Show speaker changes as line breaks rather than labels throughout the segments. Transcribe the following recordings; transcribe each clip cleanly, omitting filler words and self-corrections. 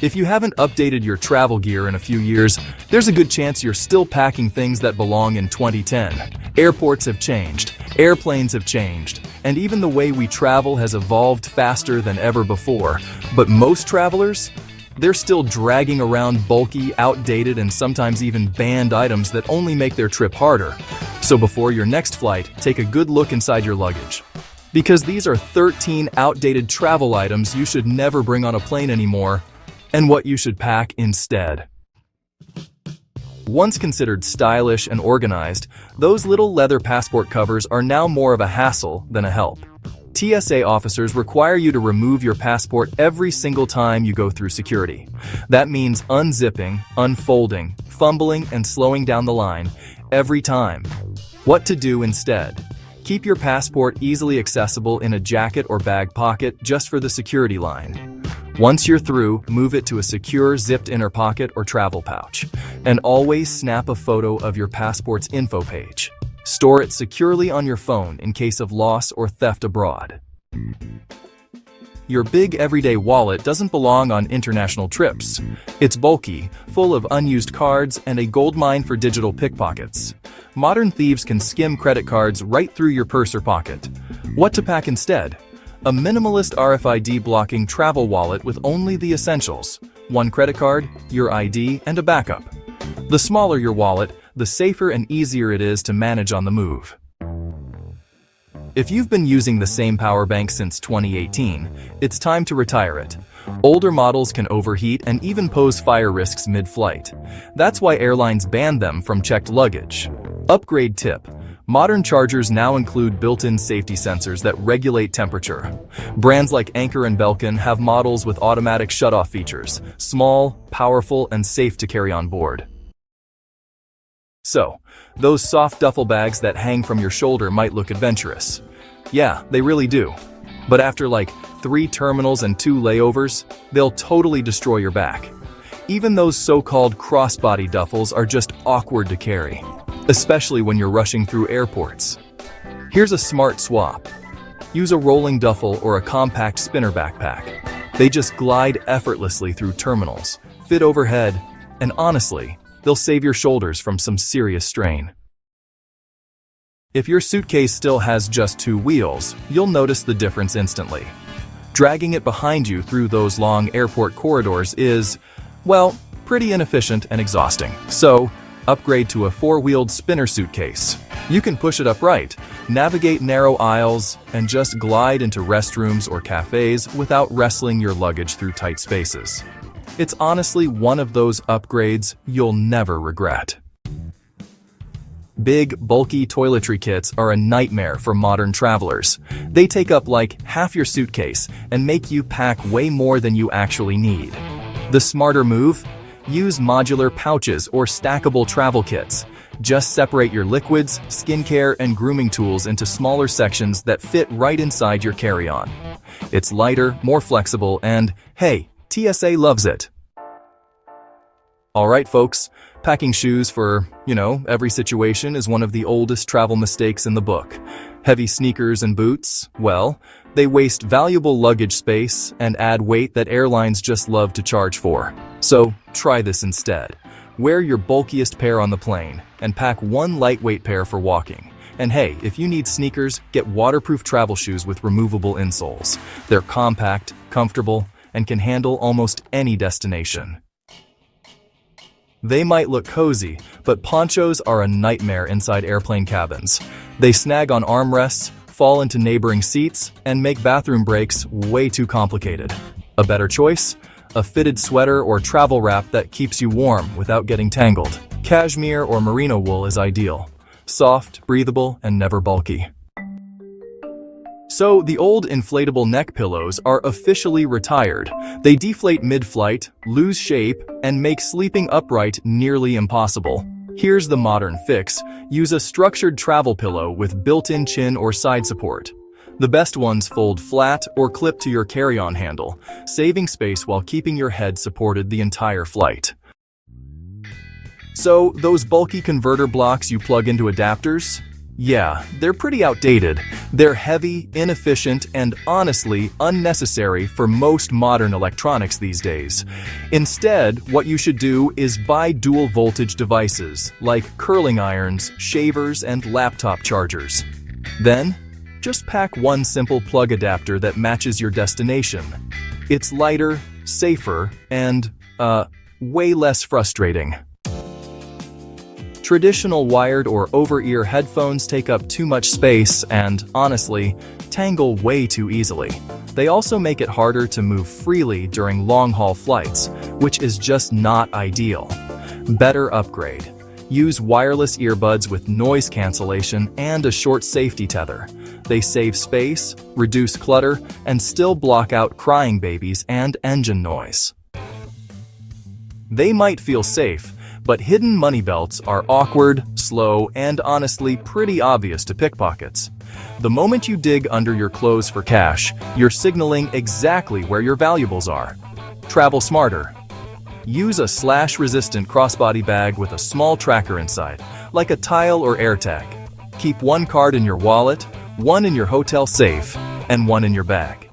If you haven't updated your travel gear in a few years, there's a good chance you're still packing things that belong in 2010. Airports have changed, airplanes have changed, and even the way we travel has evolved faster than ever before. But most travelers, they're still dragging around bulky, outdated, and sometimes even banned items that only make their trip harder. So before your next flight, take a good look inside your luggage. Because these are 13 outdated travel items you should never bring on a plane anymore, and what you should pack instead. Once considered stylish and organized, those little leather passport covers are now more of a hassle than a help. TSA officers require you to remove your passport every single time you go through security. That means unzipping, unfolding, fumbling, and slowing down the line every time. What to do instead? Keep your passport easily accessible in a jacket or bag pocket just for the security line. Once you're through, move it to a secure zipped inner pocket or travel pouch. And always snap a photo of your passport's info page. Store it securely on your phone in case of loss or theft abroad. Your big everyday wallet doesn't belong on international trips. It's bulky, full of unused cards, and a goldmine for digital pickpockets. Modern thieves can skim credit cards right through your purse or pocket. What to pack instead? A minimalist RFID blocking travel wallet with only the essentials: one credit card, your ID, and a backup. The smaller your wallet, the safer and easier it is to manage on the move. If you've been using the same power bank since 2018, it's time to retire it. Older models can overheat and even pose fire risks mid-flight. That's why airlines ban them from checked luggage. Upgrade tip: modern chargers now include built-in safety sensors that regulate temperature. Brands like Anchor and Belkin have models with automatic shut-off features, small, powerful, and safe to carry on board. So, those soft duffel bags that hang from your shoulder might look adventurous. Yeah, they really do. But after like 3 terminals and 2 layovers, they'll totally destroy your back. Even those so-called crossbody duffels are just awkward to carry, especially when you're rushing through airports. Here's a smart swap. Use a rolling duffel or a compact spinner backpack. They just glide effortlessly through terminals, fit overhead, and honestly, they'll save your shoulders from some serious strain. If your suitcase still has just 2 wheels, you'll notice the difference instantly. Dragging it behind you through those long airport corridors is, well, pretty inefficient and exhausting. So, upgrade to a 4-wheeled spinner suitcase. You can push it upright, navigate narrow aisles, and just glide into restrooms or cafes without wrestling your luggage through tight spaces. It's honestly one of those upgrades you'll never regret. Big, bulky toiletry kits are a nightmare for modern travelers. They take up like half your suitcase and make you pack way more than you actually need. The smarter move? Use modular pouches or stackable travel kits. Just separate your liquids, skincare, and grooming tools into smaller sections that fit right inside your carry-on. It's lighter, more flexible, and hey, TSA loves it. Alright folks, packing shoes for, every situation is one of the oldest travel mistakes in the book. Heavy sneakers and boots, well, they waste valuable luggage space and add weight that airlines just love to charge for. So, try this instead. Wear your bulkiest pair on the plane and pack 1 lightweight pair for walking. And hey, if you need sneakers, get waterproof travel shoes with removable insoles. They're compact, comfortable, and can handle almost any destination. They might look cozy, but ponchos are a nightmare inside airplane cabins. They snag on armrests, fall into neighboring seats, and make bathroom breaks way too complicated. A better choice? A fitted sweater or travel wrap that keeps you warm without getting tangled. Cashmere or merino wool is ideal. Soft, breathable, and never bulky. So, the old inflatable neck pillows are officially retired. They deflate mid-flight, lose shape, and make sleeping upright nearly impossible. Here's the modern fix. Use a structured travel pillow with built-in chin or side support. The best ones fold flat or clip to your carry-on handle, saving space while keeping your head supported the entire flight. So, those bulky converter blocks you plug into adapters? Yeah, they're pretty outdated. They're heavy, inefficient, and honestly unnecessary for most modern electronics these days. Instead, what you should do is buy dual voltage devices like curling irons, shavers, and laptop chargers. Then, just pack one simple plug adapter that matches your destination. It's lighter, safer, and, way less frustrating. Traditional wired or over-ear headphones take up too much space and, honestly, tangle way too easily. They also make it harder to move freely during long-haul flights, which is just not ideal. Better upgrade. Use wireless earbuds with noise cancellation and a short safety tether. They save space, reduce clutter, and still block out crying babies and engine noise. They might feel safe, but hidden money belts are awkward, slow, and honestly pretty obvious to pickpockets. The moment you dig under your clothes for cash, you're signaling exactly where your valuables are. Travel smarter. Use a slash-resistant crossbody bag with a small tracker inside, like a tile or AirTag. Keep one card in your wallet, one in your hotel safe, and one in your bag.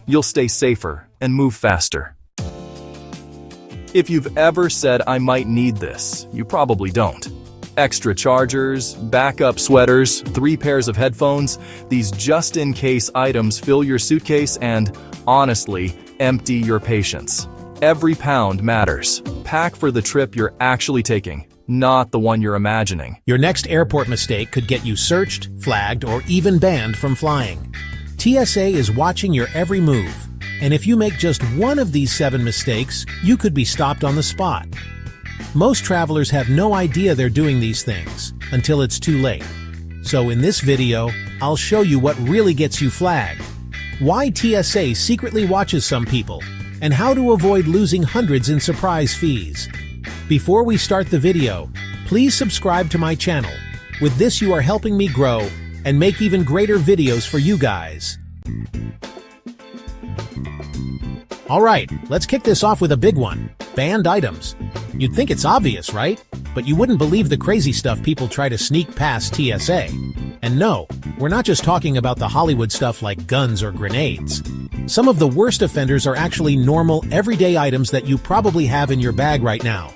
You'll stay safer and move faster. If you've ever said, "I might need this," you probably don't. Extra chargers, backup sweaters, 3 pairs of headphones, these just-in-case items fill your suitcase and, honestly, empty your patience. Every pound matters. Pack for the trip you're actually taking, not the one you're imagining.
Your next airport mistake could get you searched, flagged, or even banned from flying. TSA is watching your every move. And if you make just one of these 7 mistakes, you could be stopped on the spot. Most travelers have no idea they're doing these things until it's too late. So in this video, I'll show you what really gets you flagged, why TSA secretly watches some people, and how to avoid losing hundreds in surprise fees. Before we start the video, please subscribe to my channel. With this, you are helping me grow and make even greater videos for you guys. Alright, let's kick this off with a big one. Banned items. You'd think it's obvious, right? But you wouldn't believe the crazy stuff people try to sneak past TSA. And no, we're not just talking about the Hollywood stuff like guns or grenades. Some of the worst offenders are actually normal, everyday items that you probably have in your bag right now.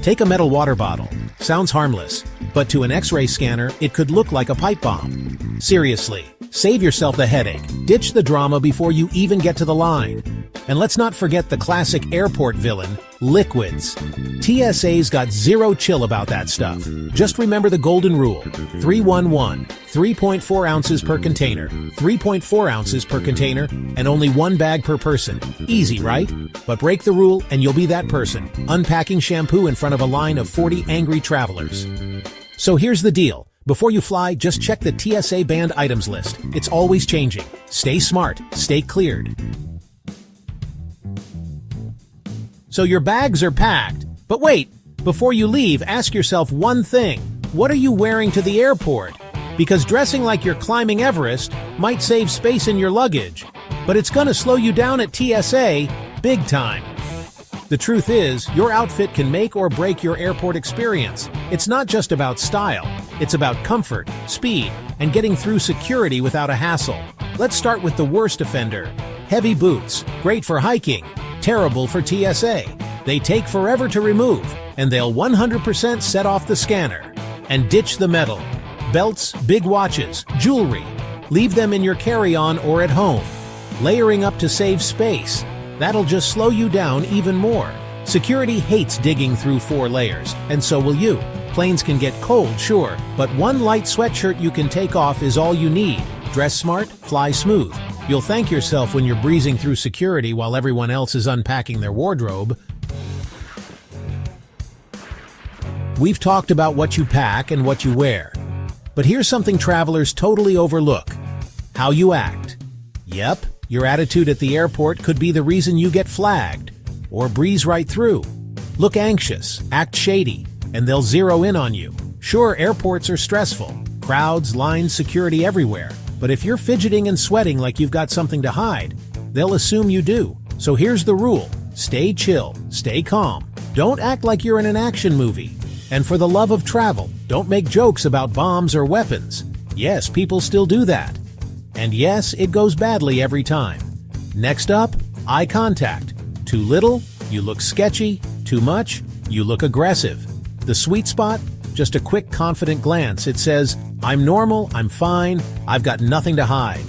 Take a metal water bottle. Sounds harmless, but to an X-ray scanner, it could look like a pipe bomb. Seriously, save yourself the headache. Ditch the drama before you even get to the line. And let's not forget the classic airport villain, liquids. TSA's got zero chill about that stuff. Just remember the golden rule. 311, 3.4 ounces per container, 3.4 ounces per container, and only 1 bag per person. Easy, right? But break the rule and you'll be that person, unpacking shampoo in front of a line of 40 angry travelers. So here's the deal. Before you fly, just check the TSA banned items list. It's always changing. Stay smart, stay cleared. So your bags are packed. But wait, before you leave, ask yourself one thing. What are you wearing to the airport? Because dressing like you're climbing Everest might save space in your luggage, but it's gonna slow you down at TSA big time. The truth is, your outfit can make or break your airport experience. It's not just about style. It's about comfort, speed, and getting through security without a hassle. Let's start with the worst offender. Heavy boots, great for hiking, terrible for TSA. They take forever to remove, and they'll 100% set off the scanner. And ditch the metal. Belts, big watches, jewelry. Leave them in your carry-on or at home. Layering up to save space. That'll just slow you down even more. Security hates digging through 4 layers, and so will you. Planes can get cold, sure, but one light sweatshirt you can take off is all you need. Dress smart, fly smooth. You'll thank yourself when you're breezing through security while everyone else is unpacking their wardrobe. We've talked about what you pack and what you wear. But here's something travelers totally overlook. How you act. Yep, your attitude at the airport could be the reason you get flagged. Or breeze right through. Look anxious, act shady, and they'll zero in on you. Sure, airports are stressful. Crowds, lines, security everywhere. But if you're fidgeting and sweating like you've got something to hide, they'll assume you do. So here's the rule. Stay chill, stay calm. Don't act like you're in an action movie. And for the love of travel, don't make jokes about bombs or weapons. Yes, people still do that. And yes, it goes badly every time. Next up, eye contact. Too little, you look sketchy. Too much, you look aggressive. The sweet spot? Just a quick, confident glance. It says, I'm normal, I'm fine, I've got nothing to hide.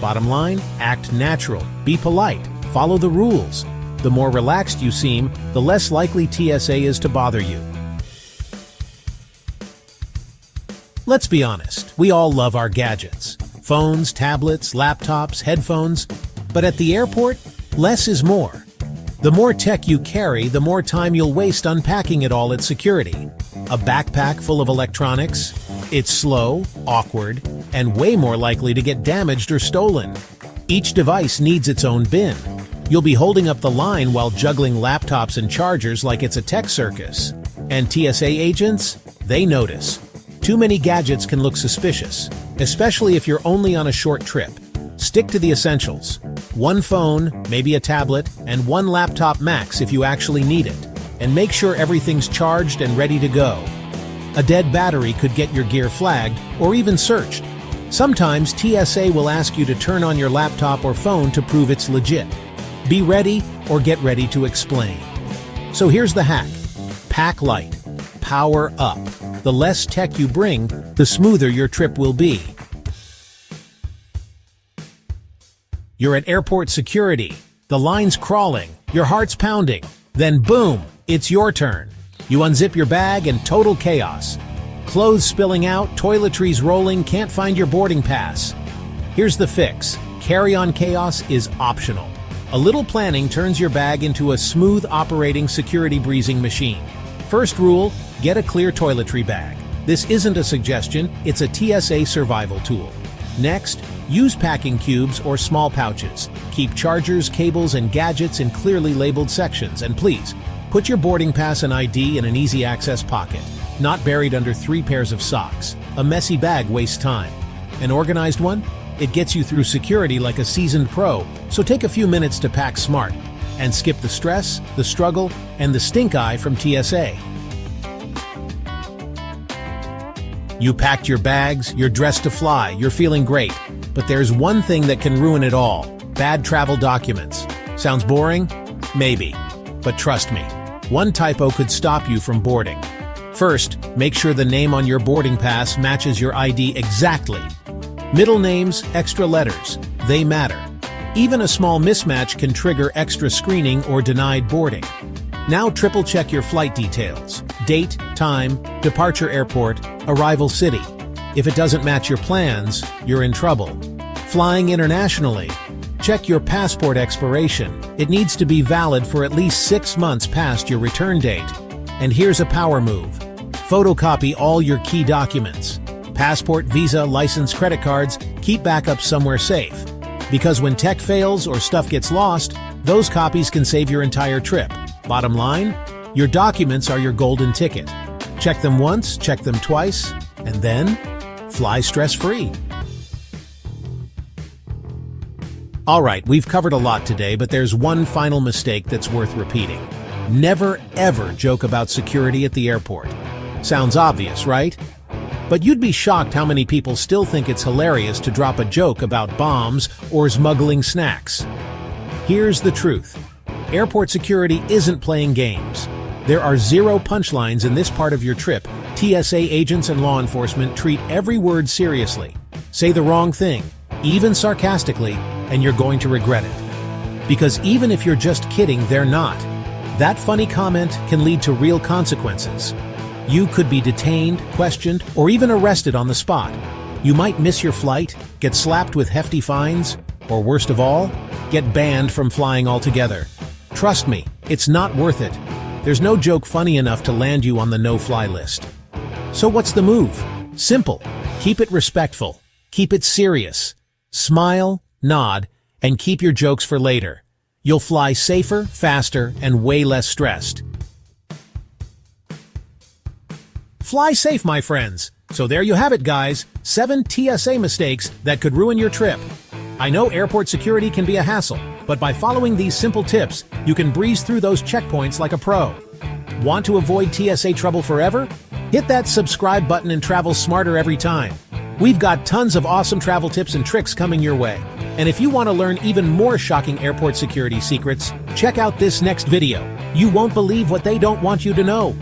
Bottom line, act natural, be polite, follow the rules. The more relaxed you seem, the less likely TSA is to bother you. Let's be honest, we all love our gadgets. Phones, tablets, laptops, headphones. But at the airport, less is more. The more tech you carry, the more time you'll waste unpacking it all at security. A backpack full of electronics? It's slow, awkward, and way more likely to get damaged or stolen. Each device needs its own bin. You'll be holding up the line while juggling laptops and chargers like it's a tech circus. And TSA agents? They notice. Too many gadgets can look suspicious, especially if you're only on a short trip. Stick to the essentials. One phone, maybe a tablet, and one laptop max if you actually need it. And make sure everything's charged and ready to go. A dead battery could get your gear flagged or even searched. Sometimes TSA will ask you to turn on your laptop or phone to prove it's legit. Be ready or get ready to explain. So here's the hack. Pack light. Power up. The less tech you bring, the smoother your trip will be. You're at airport security. The line's crawling. Your heart's pounding. Then boom, it's your turn. You unzip your bag and total chaos. Clothes spilling out, toiletries rolling, can't find your boarding pass. Here's the fix. Carry-on chaos is optional. A little planning turns your bag into a smooth operating security breezing machine. First rule, get a clear toiletry bag. This isn't a suggestion, it's a TSA survival tool. Next, use packing cubes or small pouches. Keep chargers, cables, and gadgets in clearly labeled sections. And please, put your boarding pass and ID in an easy access pocket, not buried under 3 pairs of socks. A messy bag wastes time. An organized one? It gets you through security like a seasoned pro, so take a few minutes to pack smart and skip the stress, the struggle, and the stink eye from TSA. You packed your bags, you're dressed to fly, you're feeling great. But there's one thing that can ruin it all: bad travel documents. Sounds boring? Maybe. But trust me, one typo could stop you from boarding. First, make sure the name on your boarding pass matches your ID exactly. Middle names, extra letters, they matter. Even a small mismatch can trigger extra screening or denied boarding. Now triple check your flight details. Date, time, departure airport, arrival city. If it doesn't match your plans, you're in trouble. Flying internationally. Check your passport expiration. It needs to be valid for at least 6 months past your return date. And here's a power move. Photocopy all your key documents. Passport, visa, license, credit cards. Keep backups somewhere safe. Because when tech fails or stuff gets lost, those copies can save your entire trip. Bottom line, your documents are your golden ticket. Check them once, check them twice, and then fly stress-free. Alright, we've covered a lot today, but there's one final mistake that's worth repeating. Never, ever joke about security at the airport. Sounds obvious, right? But you'd be shocked how many people still think it's hilarious to drop a joke about bombs or smuggling snacks. Here's the truth. Airport security isn't playing games. There are 0 punchlines in this part of your trip. TSA agents and law enforcement treat every word seriously. Say the wrong thing, even sarcastically, and you're going to regret it. Because even if you're just kidding, they're not. That funny comment can lead to real consequences. You could be detained, questioned, or even arrested on the spot. You might miss your flight, get slapped with hefty fines, or worst of all, get banned from flying altogether. Trust me, it's not worth it. There's no joke funny enough to land you on the no-fly list. So what's the move? Simple. Keep it respectful. Keep it serious. Smile, nod, and keep your jokes for later. You'll fly safer, faster, and way less stressed. Fly safe, my friends. So there you have it, guys. 7 TSA mistakes that could ruin your trip. I know airport security can be a hassle, but by following these simple tips, you can breeze through those checkpoints like a pro. Want to avoid TSA trouble forever? Hit that subscribe button and travel smarter every time. We've got tons of awesome travel tips and tricks coming your way. And if you want to learn even more shocking airport security secrets, check out this next video. You won't believe what they don't want you to know.